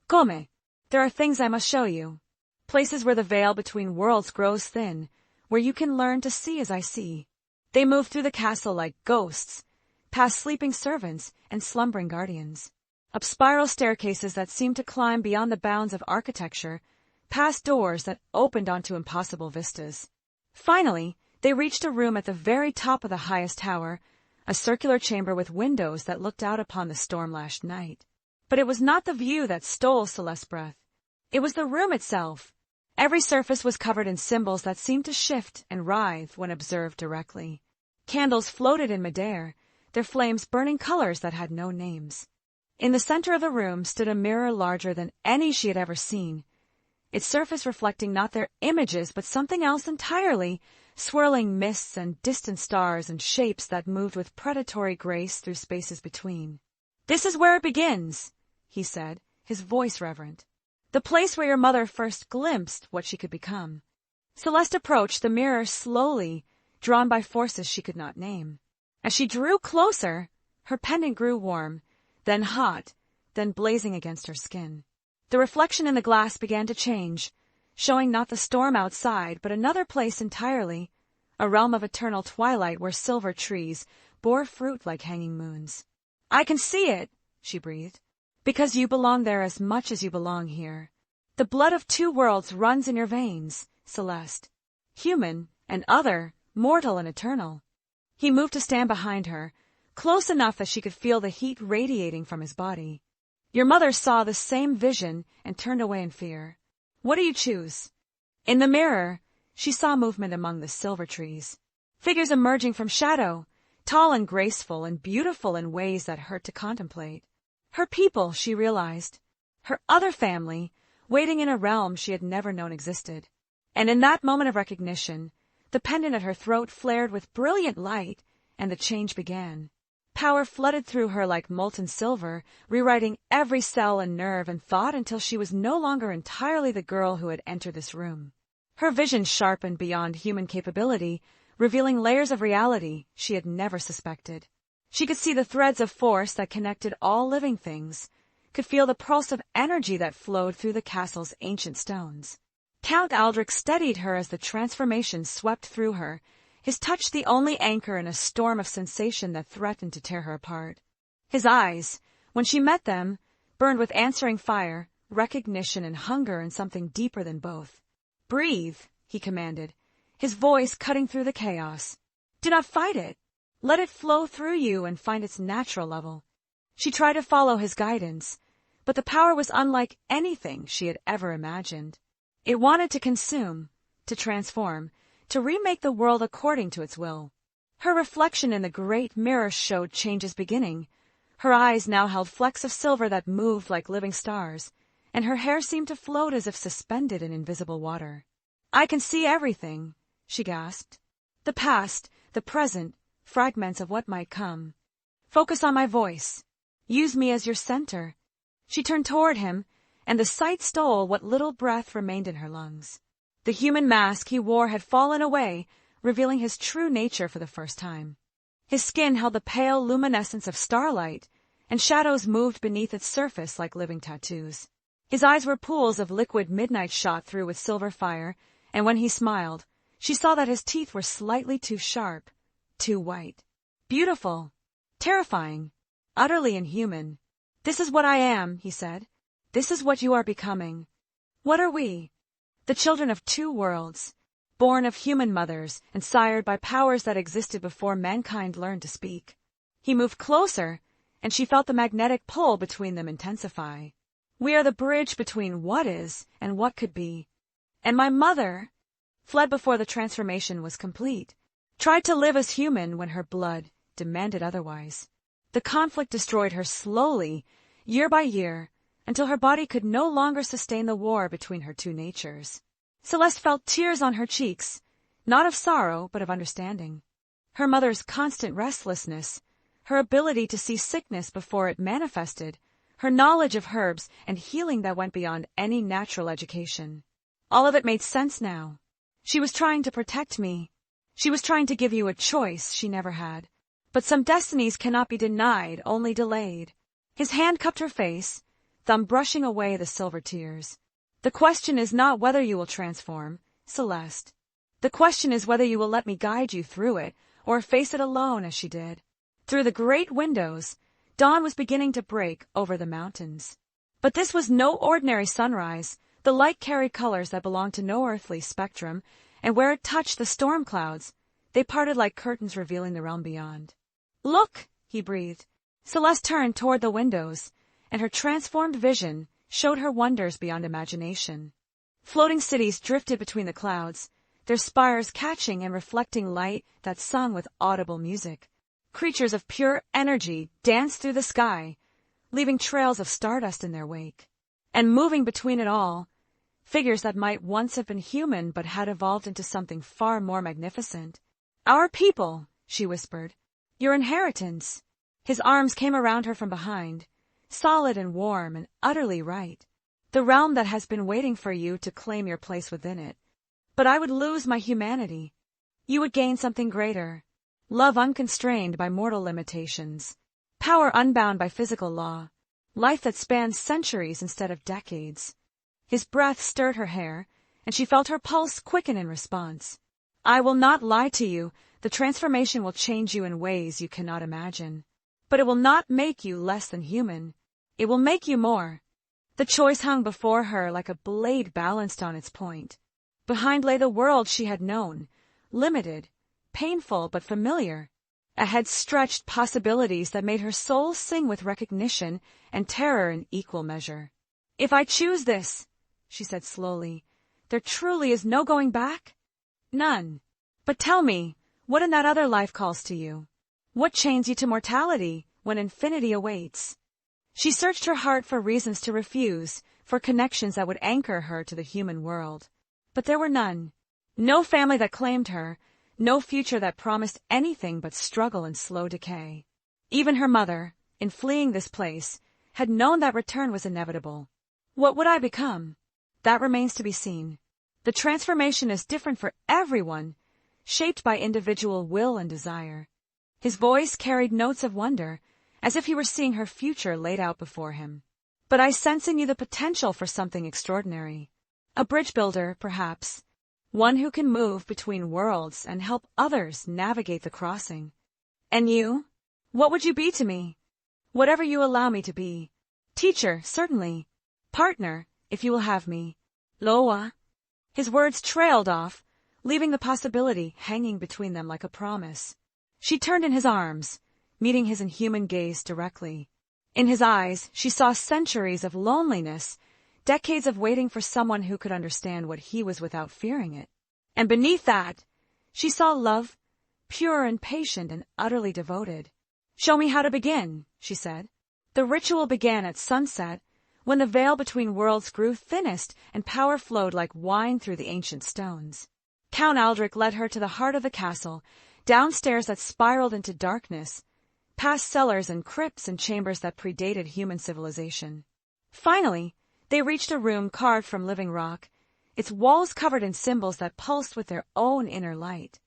"Come, there are things I must show you. Places where the veil between worlds grows thin, where you can learn to see as I see." They moved through the castle like ghosts, past sleeping servants and slumbering guardians, up spiral staircases that seemed to climb beyond the bounds of architecture, past doors that opened onto impossible vistas. Finally, they reached a room at the very top of the highest tower, a circular chamber with windows that looked out upon the storm-lashed night. But it was not the view that stole Celeste's breath. It was the room itself, Every surface was covered in symbols that seemed to shift and writhe when observed directly. Candles floated in midair, their flames burning colors that had no names. In the center of the room stood a mirror larger than any she had ever seen, its surface reflecting not their images but something else entirely, swirling mists and distant stars and shapes that moved with predatory grace through spaces between. "This is where it begins," he said, his voice reverent. "The place where your mother first glimpsed what she could become." Celeste approached the mirror slowly, drawn by forces she could not name. As she drew closer, her pendant grew warm, then hot, then blazing against her skin. The reflection in the glass began to change, showing not the storm outside, but another place entirely, a realm of eternal twilight where silver trees bore fruit like hanging moons. "I can see it," she breathed, "because you belong there as much as you belong here. The blood of two worlds runs in your veins, Celeste. Human and other, mortal and eternal." He moved to stand behind her, close enough that she could feel the heat radiating from his body. "Your mother saw the same vision and turned away in fear. What do you choose?" In the mirror, she saw movement among the silver trees. Figures emerging from shadow, tall and graceful and beautiful in ways that hurt to contemplate. Her people, she realized. Her other family, waiting in a realm she had never known existed. And in that moment of recognition, the pendant at her throat flared with brilliant light, and the change began. Power flooded through her like molten silver, rewriting every cell and nerve and thought until she was no longer entirely the girl who had entered this room. Her vision sharpened beyond human capability, revealing layers of reality she had never suspected. She could see the threads of force that connected all living things, could feel the pulse of energy that flowed through the castle's ancient stones. Count Aldrich steadied her as the transformation swept through her, his touch the only anchor in a storm of sensation that threatened to tear her apart. His eyes, when she met them, burned with answering fire, recognition and hunger and something deeper than both. "Breathe," he commanded, his voice cutting through the chaos. "Do not fight it. Let it flow through you and find its natural level." She tried to follow his guidance, but the power was unlike anything she had ever imagined. It wanted to consume, to transform, to remake the world according to its will. Her reflection in the great mirror showed changes beginning. Her eyes now held flecks of silver that moved like living stars, and her hair seemed to float as if suspended in invisible water. "I can see everything," she gasped. "The past, the present, fragments of what might come. Focus on my voice. Use me as your center." She turned toward him, and the sight stole what little breath remained in her lungs. The human mask he wore had fallen away, revealing his true nature for the first time. His skin held the pale luminescence of starlight, and shadows moved beneath its surface like living tattoos. His eyes were pools of liquid midnight shot through with silver fire, and when he smiled, she saw that his teeth were slightly too sharp, too white. Beautiful, terrifying, utterly inhuman. "This is what I am," he said. "This is what you are becoming. What are we? The children of two worlds, born of human mothers and sired by powers that existed before mankind learned to speak." He moved closer, and she felt the magnetic pull between them intensify. "We are the bridge between what is and what could be. And my mother fled before the transformation was complete, tried to live as human when her blood demanded otherwise. The conflict destroyed her slowly, year by year, until her body could no longer sustain the war between her two natures." Celeste felt tears on her cheeks, not of sorrow, but of understanding. Her mother's constant restlessness, her ability to see sickness before it manifested, her knowledge of herbs and healing that went beyond any natural education. All of it made sense now. She was trying to protect me. She was trying to give you a choice she never had. But some destinies cannot be denied, only delayed. His hand cupped her face, thumb brushing away the silver tears. "The question is not whether you will transform, Celeste. The question is whether you will let me guide you through it, or face it alone as she did." Through the great windows, dawn was beginning to break over the mountains. But this was no ordinary sunrise. The light carried colors that belonged to no earthly spectrum, and where it touched the storm clouds, they parted like curtains revealing the realm beyond. "Look!" he breathed. Celeste turned toward the windows, and her transformed vision showed her wonders beyond imagination. Floating cities drifted between the clouds, their spires catching and reflecting light that sung with audible music. Creatures of pure energy danced through the sky, leaving trails of stardust in their wake. And moving between it all, figures that might once have been human but had evolved into something far more magnificent. "Our people," she whispered. "Your inheritance." His arms came around her from behind, solid and warm and utterly right. "The realm that has been waiting for you to claim your place within it. But I would lose my humanity. You would gain something greater. Love unconstrained by mortal limitations. Power unbound by physical law. Life that spans centuries instead of decades." His breath stirred her hair, and she felt her pulse quicken in response. "I will not lie to you. The transformation will change you in ways you cannot imagine. But it will not make you less than human. It will make you more." The choice hung before her like a blade balanced on its point. Behind lay the world she had known, limited, painful but familiar. Ahead stretched possibilities that made her soul sing with recognition and terror in equal measure. "If I choose this," she said slowly, "there truly is no going back?" "None. But tell me, what in that other life calls to you? What chains you to mortality when infinity awaits?" She searched her heart for reasons to refuse, for connections that would anchor her to the human world. But there were none. No family that claimed her, no future that promised anything but struggle and slow decay. Even her mother, in fleeing this place, had known that return was inevitable. What would I become? That remains to be seen. The transformation is different for everyone, shaped by individual will and desire. His voice carried notes of wonder, as if he were seeing her future laid out before him. "But I sense in you the potential for something extraordinary. A bridge builder, perhaps. One who can move between worlds and help others navigate the crossing. And you? What would you be to me?" "Whatever you allow me to be. Teacher, certainly. Partner, if you will have me. Loa." His words trailed off, leaving the possibility hanging between them like a promise. She turned in his arms, meeting his inhuman gaze directly. In his eyes, she saw centuries of loneliness, decades of waiting for someone who could understand what he was without fearing it. And beneath that, she saw love, pure and patient and utterly devoted. "Show me how to begin," she said. The ritual began at sunset, when the veil between worlds grew thinnest and power flowed like wine through the ancient stones. Count Aldrich led her to the heart of the castle, down stairs that spiraled into darkness, past cellars and crypts and chambers that predated human civilization. Finally, they reached a room carved from living rock, its walls covered in symbols that pulsed with their own inner light.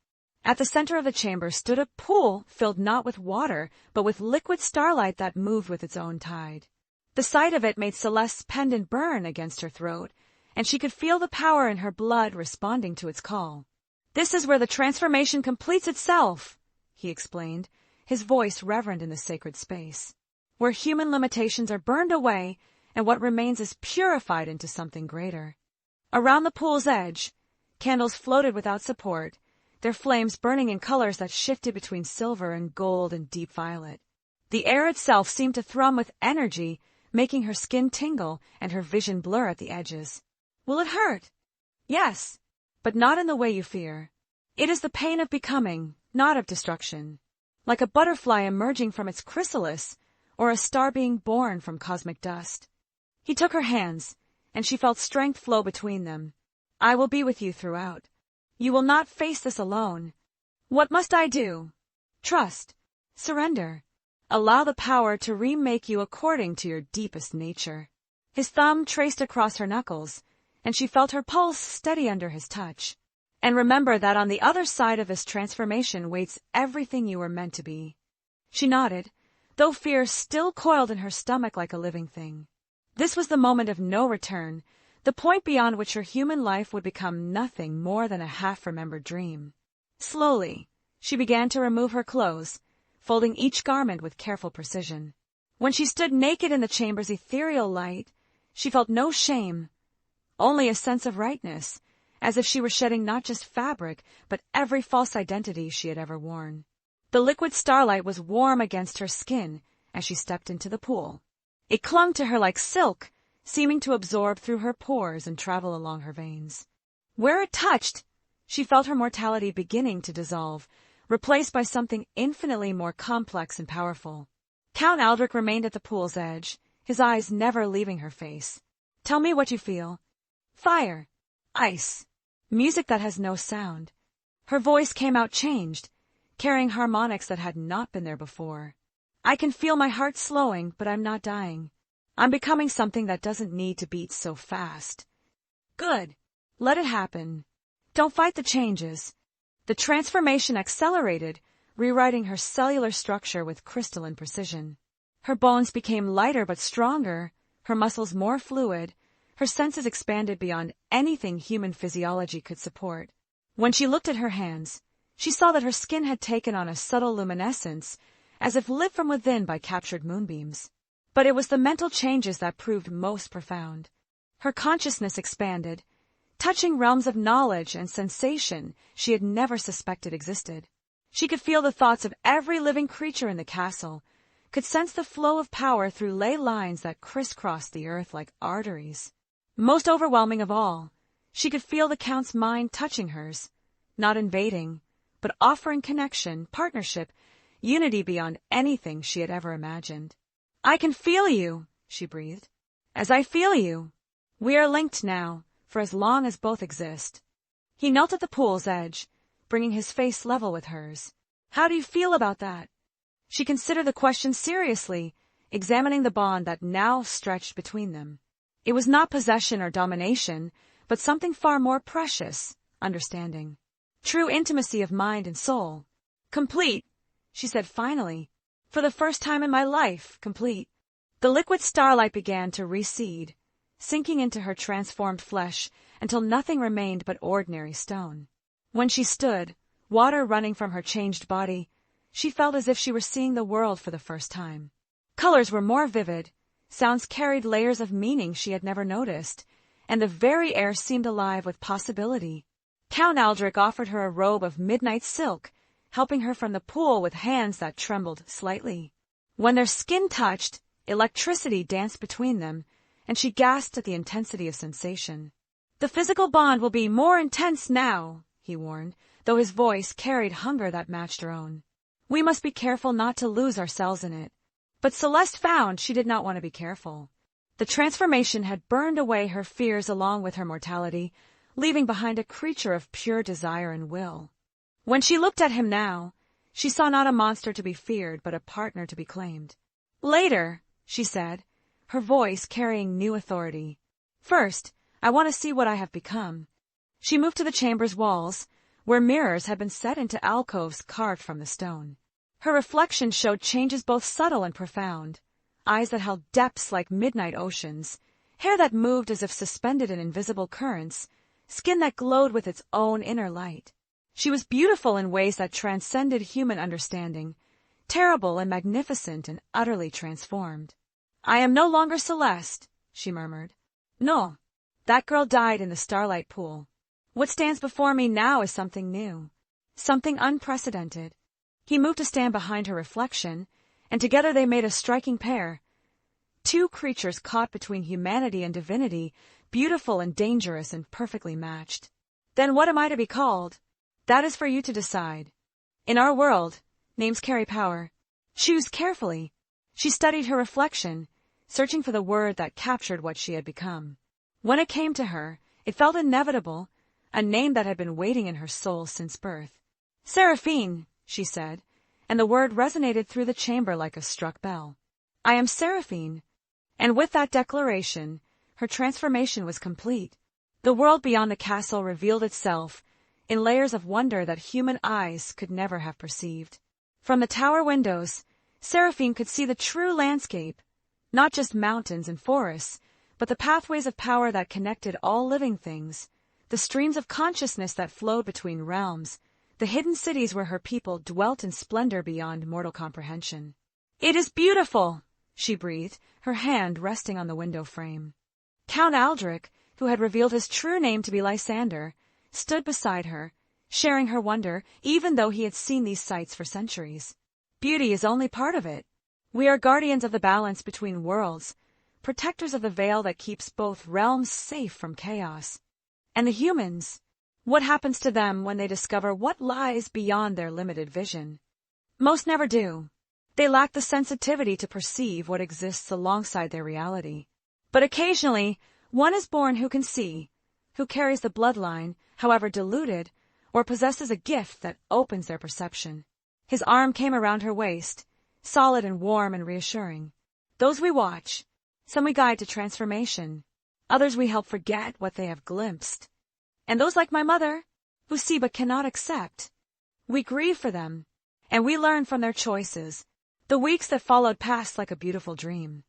At the center of the chamber stood a pool filled not with water, but with liquid starlight that moved with its own tide. The sight of it made Celeste's pendant burn against her throat, and she could feel the power in her blood responding to its call. "This is where the transformation completes itself," he explained, his voice reverent in the sacred space. "Where human limitations are burned away, and what remains is purified into something greater." Around the pool's edge, candles floated without support, their flames burning in colors that shifted between silver and gold and deep violet. The air itself seemed to thrum with energy, making her skin tingle and her vision blur at the edges. "Will it hurt?" "Yes, but not in the way you fear. It is the pain of becoming, not of destruction. Like a butterfly emerging from its chrysalis, or a star being born from cosmic dust." He took her hands, and she felt strength flow between them. "I will be with you throughout. You will not face this alone. What must I do?" "Trust. Surrender. Allow the power to remake you according to your deepest nature." His thumb traced across her knuckles, and she felt her pulse steady under his touch. "And remember that on the other side of this transformation waits everything you were meant to be." She nodded, though fear still coiled in her stomach like a living thing. This was the moment of no return, the point beyond which her human life would become nothing more than a half-remembered dream. Slowly, she began to remove her clothes, folding each garment with careful precision. When she stood naked in the chamber's ethereal light, she felt no shame, only a sense of rightness, as if she were shedding not just fabric, but every false identity she had ever worn. The liquid starlight was warm against her skin as she stepped into the pool. It clung to her like silk, seeming to absorb through her pores and travel along her veins. Where it touched, she felt her mortality beginning to dissolve, replaced by something infinitely more complex and powerful. Count Aldrich remained at the pool's edge, his eyes never leaving her face. "Tell me what you feel." "Fire. Ice. Music that has no sound." Her voice came out changed, carrying harmonics that had not been there before. "I can feel my heart slowing, but I'm not dying. I'm becoming something that doesn't need to beat so fast." "Good. Let it happen. Don't fight the changes." The transformation accelerated, rewriting her cellular structure with crystalline precision. Her bones became lighter but stronger, her muscles more fluid, her senses expanded beyond anything human physiology could support. When she looked at her hands, she saw that her skin had taken on a subtle luminescence, as if lit from within by captured moonbeams. But it was the mental changes that proved most profound. Her consciousness expanded, touching realms of knowledge and sensation she had never suspected existed. She could feel the thoughts of every living creature in the castle, could sense the flow of power through ley lines that crisscrossed the earth like arteries. Most overwhelming of all, she could feel the Count's mind touching hers, not invading, but offering connection, partnership, unity beyond anything she had ever imagined. "I can feel you," she breathed. "As I feel you. We are linked now, for as long as both exist." He knelt at the pool's edge, bringing his face level with hers. "How do you feel about that?" She considered the question seriously, examining the bond that now stretched between them. It was not possession or domination, but something far more precious, understanding. True intimacy of mind and soul. "Complete," she said finally. "For the first time in my life, complete." The liquid starlight began to recede, sinking into her transformed flesh until nothing remained but ordinary stone. When she stood, water running from her changed body, she felt as if she were seeing the world for the first time. Colors were more vivid, sounds carried layers of meaning she had never noticed, and the very air seemed alive with possibility. Count Aldrich offered her a robe of midnight silk, helping her from the pool with hands that trembled slightly. When their skin touched, electricity danced between them, and she gasped at the intensity of sensation. "The physical bond will be more intense now," he warned, though his voice carried hunger that matched her own. "We must be careful not to lose ourselves in it." But Celeste found she did not want to be careful. The transformation had burned away her fears along with her mortality, leaving behind a creature of pure desire and will. When she looked at him now, she saw not a monster to be feared, but a partner to be claimed. "Later," she said, her voice carrying new authority. "First, I want to see what I have become." She moved to the chamber's walls, where mirrors had been set into alcoves carved from the stone. Her reflection showed changes both subtle and profound. Eyes that held depths like midnight oceans, hair that moved as if suspended in invisible currents, skin that glowed with its own inner light. She was beautiful in ways that transcended human understanding, terrible and magnificent and utterly transformed. "I am no longer Celeste," she murmured. "No, that girl died in the starlight pool. What stands before me now is something new, something unprecedented." He moved to stand behind her reflection, and together they made a striking pair. Two creatures caught between humanity and divinity, beautiful and dangerous and perfectly matched. "Then what am I to be called?" "That is for you to decide. In our world, names carry power. Choose carefully." She studied her reflection, searching for the word that captured what she had become. When it came to her, it felt inevitable, a name that had been waiting in her soul since birth. "Seraphine," she said, and the word resonated through the chamber like a struck bell. "I am Seraphine." And with that declaration, her transformation was complete. The world beyond the castle revealed itself in layers of wonder that human eyes could never have perceived. From the tower windows, Seraphine could see the true landscape, not just mountains and forests, but the pathways of power that connected all living things, the streams of consciousness that flowed between realms, the hidden cities where her people dwelt in splendor beyond mortal comprehension. "It is beautiful," she breathed, her hand resting on the window frame. Count Aldrich, who had revealed his true name to be Lysander, stood beside her, sharing her wonder, even though he had seen these sights for centuries. "Beauty is only part of it. We are guardians of the balance between worlds, protectors of the veil that keeps both realms safe from chaos. And the humans? What happens to them when they discover what lies beyond their limited vision? Most never do. They lack the sensitivity to perceive what exists alongside their reality. But occasionally, one is born who can see, who carries the bloodline, however diluted, or possesses a gift that opens their perception. His arm came around her waist, solid and warm and reassuring. Those we watch, some we guide to transformation, others we help forget what they have glimpsed. And those like my mother, who see but cannot accept. We grieve for them, and we learn from their choices. The weeks that followed passed like a beautiful dream.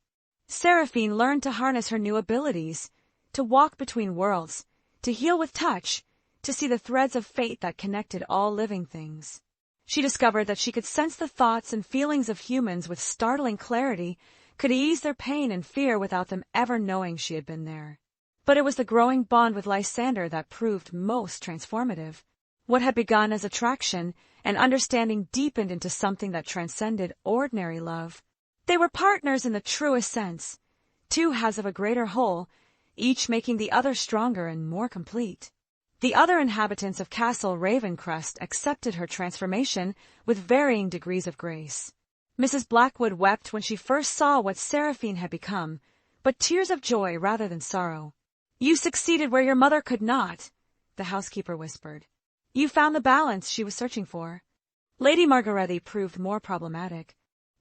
Seraphine learned to harness her new abilities, to walk between worlds, to heal with touch, to see the threads of fate that connected all living things. She discovered that she could sense the thoughts and feelings of humans with startling clarity, could ease their pain and fear without them ever knowing she had been there. But it was the growing bond with Lysander that proved most transformative. What had begun as attraction and understanding deepened into something that transcended ordinary love. They were partners in the truest sense, two halves of a greater whole, each making the other stronger and more complete. The other inhabitants of Castle Ravencrest accepted her transformation with varying degrees of grace. Mrs. Blackwood wept when she first saw what Seraphine had become, but tears of joy rather than sorrow. "You succeeded where your mother could not," the housekeeper whispered. "You found the balance she was searching for." Lady Margarethy proved more problematic.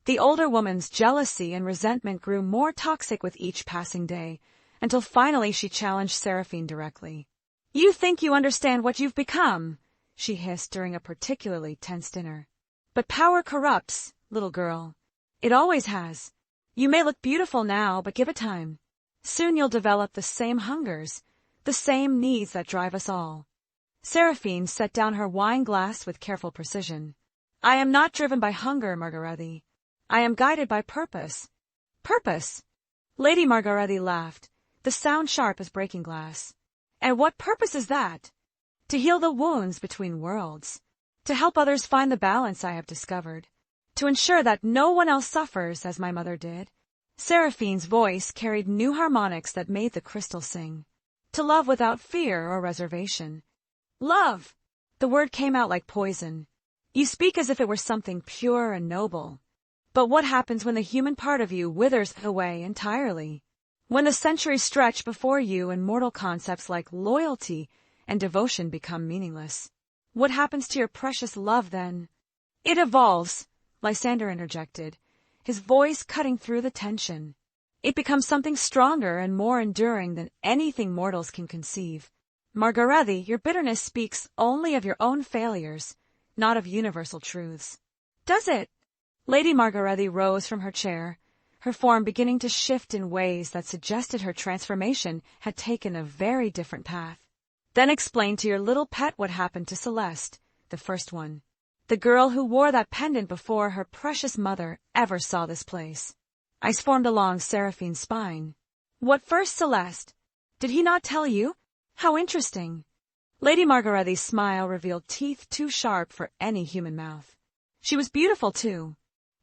The older woman's jealousy and resentment grew more toxic with each passing day, until finally she challenged Seraphine directly. "You think you understand what you've become," she hissed during a particularly tense dinner. "But power corrupts, little girl. It always has. You may look beautiful now, but give it time. Soon you'll develop the same hungers, the same needs that drive us all." Seraphine set down her wine glass with careful precision. "I am not driven by hunger, Margarethy. I am guided by purpose." "Purpose?" Lady Margarethy laughed, the sound sharp as breaking glass. "And what purpose is that?" "To heal the wounds between worlds. To help others find the balance I have discovered. To ensure that no one else suffers as my mother did." Seraphine's voice carried new harmonics that made the crystal sing. "To love without fear or reservation." "Love!" The word came out like poison. "You speak as if it were something pure and noble. But what happens when the human part of you withers away entirely? When the centuries stretch before you and mortal concepts like loyalty and devotion become meaningless? What happens to your precious love then?" "It evolves," Lysander interjected, his voice cutting through the tension. "It becomes something stronger and more enduring than anything mortals can conceive. Margarethy, your bitterness speaks only of your own failures, not of universal truths." "Does it?" Lady Margarethy rose from her chair, her form beginning to shift in ways that suggested her transformation had taken a very different path. "Then explain to your little pet what happened to Celeste, the first one. The girl who wore that pendant before her precious mother ever saw this place." Ice formed along Seraphine's spine. "What first, Celeste? Did he not tell you? How interesting." Lady Margarethy's smile revealed teeth too sharp for any human mouth. She was beautiful, too.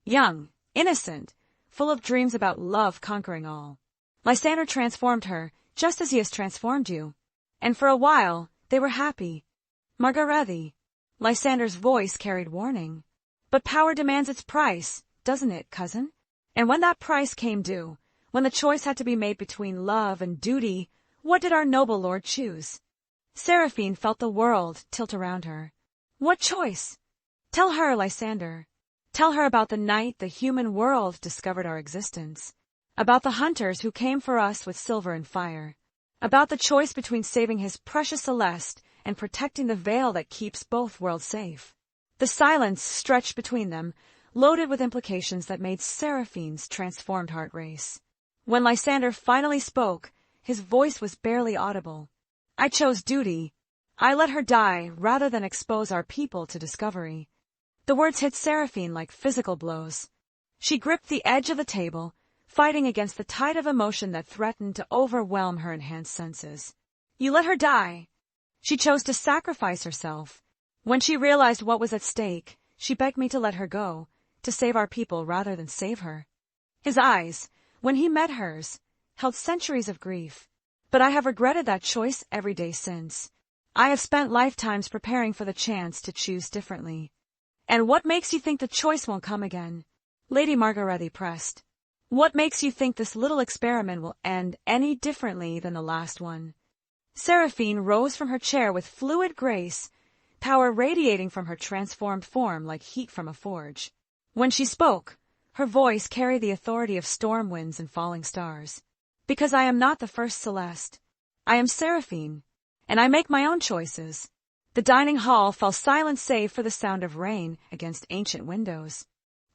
Young, innocent, full of dreams about love conquering all. Lysander transformed her, just as he has transformed you. And for a while, they were happy. "Margarethy," Lysander's voice carried warning. "But power demands its price, doesn't it, cousin? And when that price came due, when the choice had to be made between love and duty, what did our noble lord choose?" Seraphine felt the world tilt around her. "What choice? Tell her, Lysander. Tell her about the night the human world discovered our existence. About the hunters who came for us with silver and fire. About the choice between saving his precious Celeste and protecting the veil that keeps both worlds safe." The silence stretched between them, loaded with implications that made Seraphine's transformed heart race. When Lysander finally spoke, his voice was barely audible. "I chose duty. I let her die rather than expose our people to discovery." The words hit Seraphine like physical blows. She gripped the edge of the table, fighting against the tide of emotion that threatened to overwhelm her enhanced senses. "You let her die." She chose to sacrifice herself. When she realized what was at stake, she begged me to let her go, to save our people rather than save her. His eyes, when he met hers, held centuries of grief. But I have regretted that choice every day since. I have spent lifetimes preparing for the chance to choose differently. And what makes you think the choice won't come again? Lady Margarethy pressed. What makes you think this little experiment will end any differently than the last one? Seraphine rose from her chair with fluid grace, power radiating from her transformed form like heat from a forge. When she spoke, her voice carried the authority of storm winds and falling stars. Because I am not the first Celeste. I am Seraphine, and I make my own choices. The dining hall fell silent save for the sound of rain against ancient windows.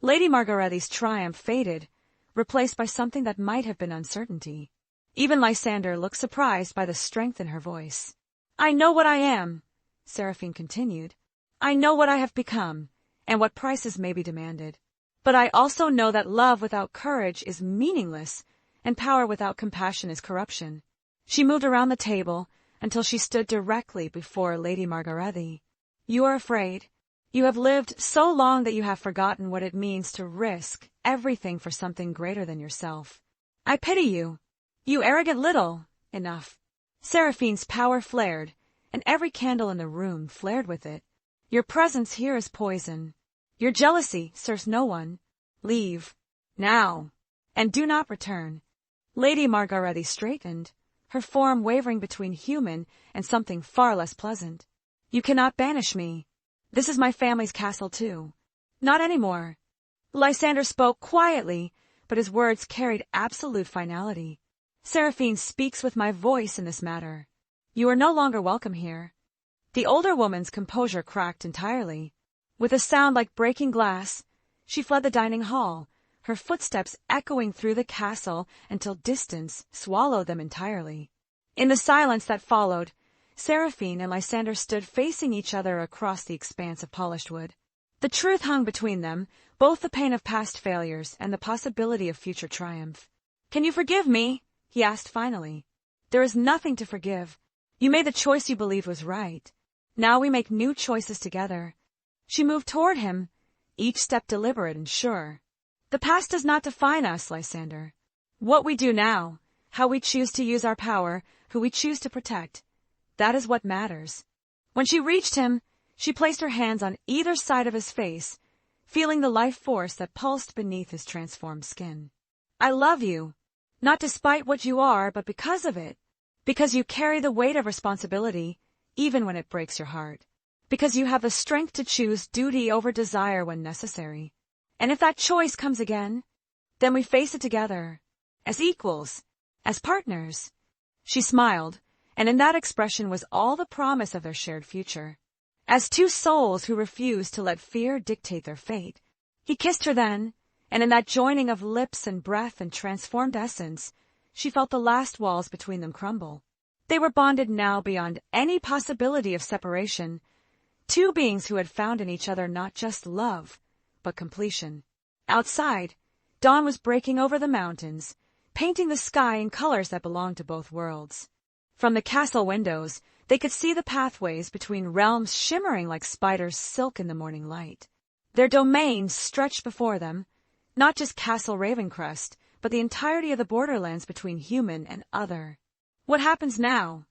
Lady Margarethy's triumph faded, replaced by something that might have been uncertainty. Even Lysander looked surprised by the strength in her voice. I know what I am, Seraphine continued. I know what I have become, and what prices may be demanded. But I also know that love without courage is meaningless, and power without compassion is corruption. She moved around the table until she stood directly before Lady Margarethy. You are afraid. You have lived so long that you have forgotten what it means to risk everything for something greater than yourself. I pity you. You arrogant little. Enough. Seraphine's power flared, and every candle in the room flared with it. Your presence here is poison. Your jealousy serves no one. Leave. Now. And do not return. Lady Margarethy straightened, her form wavering between human and something far less pleasant. You cannot banish me. This is my family's castle too. Not anymore. Lysander spoke quietly, but his words carried absolute finality. Seraphine speaks with my voice in this matter. You are no longer welcome here. The older woman's composure cracked entirely. With a sound like breaking glass, she fled the dining hall, her footsteps echoing through the castle until distance swallowed them entirely. In the silence that followed, Seraphine and Lysander stood facing each other across the expanse of polished wood. The truth hung between them, both the pain of past failures and the possibility of future triumph. Can you forgive me? He asked finally. There is nothing to forgive. You made the choice you believed was right. Now we make new choices together. She moved toward him, each step deliberate and sure. The past does not define us, Lysander. What we do now, how we choose to use our power, who we choose to protect, that is what matters. When she reached him, she placed her hands on either side of his face, feeling the life force that pulsed beneath his transformed skin. I love you, not despite what you are, but because of it. Because you carry the weight of responsibility, even when it breaks your heart. Because you have the strength to choose duty over desire when necessary. And if that choice comes again, then we face it together, as equals, as partners. She smiled, and in that expression was all the promise of their shared future. As two souls who refused to let fear dictate their fate. He kissed her then, and in that joining of lips and breath and transformed essence, she felt the last walls between them crumble. They were bonded now beyond any possibility of separation, two beings who had found in each other not just love, but completion. Outside, dawn was breaking over the mountains, painting the sky in colors that belonged to both worlds. From the castle windows, they could see the pathways between realms shimmering like spiders' silk in the morning light. Their domains stretched before them, not just Castle Ravencrest, but the entirety of the borderlands between human and other. What happens now?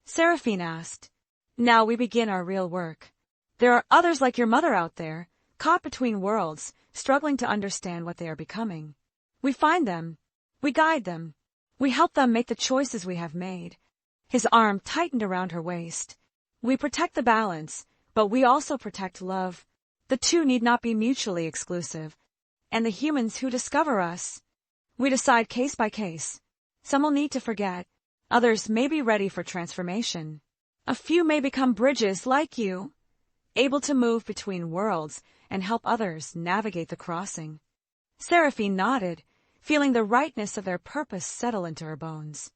Seraphine asked. Now we begin our real work. There are others like your mother out there, caught between worlds, struggling to understand what they are becoming. We find them. We guide them. We help them make the choices we have made. His arm tightened around her waist. We protect the balance, but we also protect love. The two need not be mutually exclusive. And the humans who discover us, we decide case by case. Some will need to forget. Others may be ready for transformation. A few may become bridges like you, able to move between worlds and help others navigate the crossing. Seraphine nodded, feeling the rightness of their purpose settle into her bones.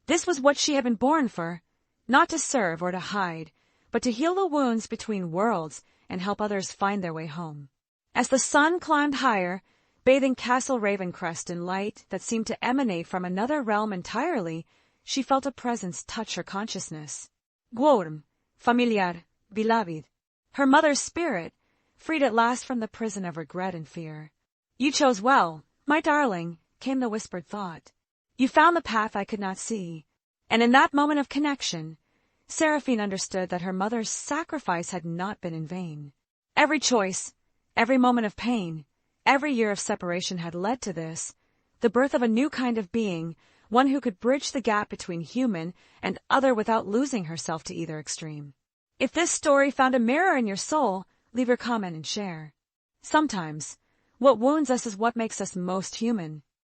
This was what she had been born for, not to serve or to hide, but to heal the wounds between worlds and help others find their way home. As the sun climbed higher, bathing Castle Ravencrest in light that seemed to emanate from another realm entirely, she felt a presence touch her consciousness. Gwurm, familiar, beloved. Her mother's spirit, freed at last from the prison of regret and fear. You chose well, my darling, came the whispered thought. You found the path I could not see. And in that moment of connection, Seraphine understood that her mother's sacrifice had not been in vain. Every choice, every moment of pain, every year of separation had led to this, the birth of a new kind of being, one who could bridge the gap between human and other without losing herself to either extreme. If this story found a mirror in your soul, leave your comment and share. Sometimes, what wounds us is what makes us most human.